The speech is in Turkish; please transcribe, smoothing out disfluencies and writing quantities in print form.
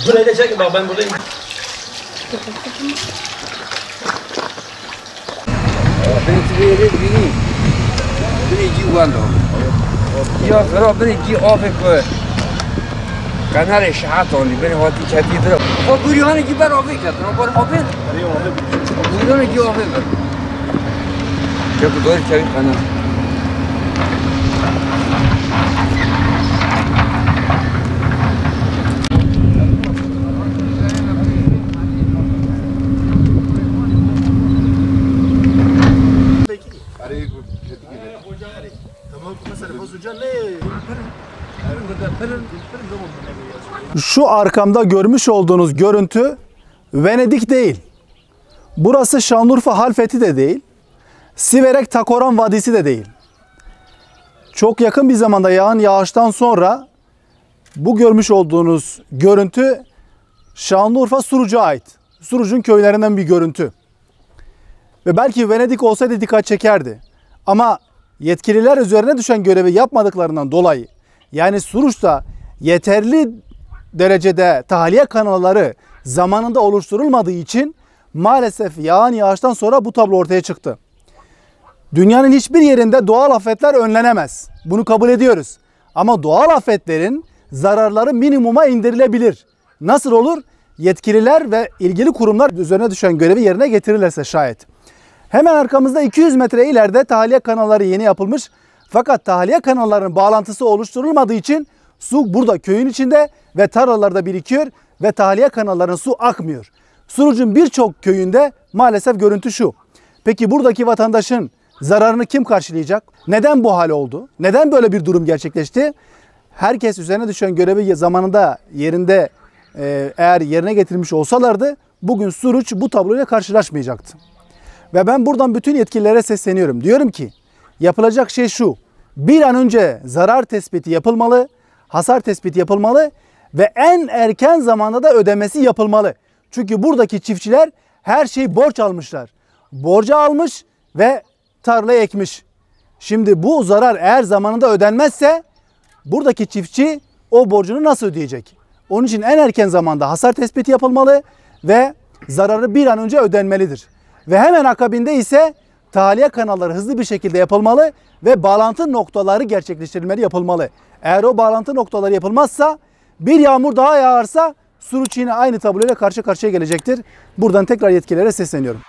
Buraya çekin bak ben buradayım. بنيجي والله يا ترى بنيجي آفك كنار شحاتون اللي بني هاتي كتير ترى وبريان يجي بر آفك ترى بر آفك بريان يجي آفك كيف دور كيف كنار Şu arkamda görmüş olduğunuz görüntü Venedik değil. Burası Şanlıurfa Halfeti de değil. Siverek Takoran Vadisi de değil. Çok yakın bir zamanda yağan yağıştan sonra bu görmüş olduğunuz görüntü Şanlıurfa Suruc'a ait. Suruc'un köylerinden bir görüntü. Ve belki Venedik olsaydı dikkat çekerdi. Ama yetkililer üzerine düşen görevi yapmadıklarından dolayı, yani Suruç'ta yeterli derecede tahliye kanalları zamanında oluşturulmadığı için maalesef yağan yağıştan sonra bu tablo ortaya çıktı. Dünyanın hiçbir yerinde doğal afetler önlenemez. Bunu kabul ediyoruz. Ama doğal afetlerin zararları minimuma indirilebilir. Nasıl olur? Yetkililer ve ilgili kurumlar üzerine düşen görevi yerine getirirlerse şayet. Hemen arkamızda 200 metre ileride tahliye kanalları yeni yapılmış. Fakat tahliye kanallarının bağlantısı oluşturulmadığı için su burada köyün içinde ve tarlalarda birikiyor ve tahliye kanallarının su akmıyor. Suruç'un birçok köyünde maalesef görüntü şu. Peki buradaki vatandaşın zararını kim karşılayacak? Neden bu hal oldu? Neden böyle bir durum gerçekleşti? Herkes üzerine düşen görevi zamanında yerinde eğer yerine getirmiş olsalardı bugün Suruç bu tabloyla karşılaşmayacaktı. Ve ben buradan bütün yetkililere sesleniyorum. Diyorum ki yapılacak şey şu. Bir an önce zarar tespiti yapılmalı, hasar tespiti yapılmalı ve en erken zamanda da ödemesi yapılmalı. Çünkü buradaki çiftçiler her şeyi borç almışlar. Borca almış ve tarlaya ekmiş. Şimdi bu zarar eğer zamanında ödenmezse buradaki çiftçi o borcunu nasıl ödeyecek? Onun için en erken zamanda hasar tespiti yapılmalı ve zararı bir an önce ödenmelidir. Ve hemen akabinde ise tahliye kanalları hızlı bir şekilde yapılmalı ve bağlantı noktaları gerçekleştirilmeli, yapılmalı. Eğer o bağlantı noktaları yapılmazsa bir yağmur daha yağarsa Suruç yine aynı tabloyla karşı karşıya gelecektir. Buradan tekrar yetkililere sesleniyorum.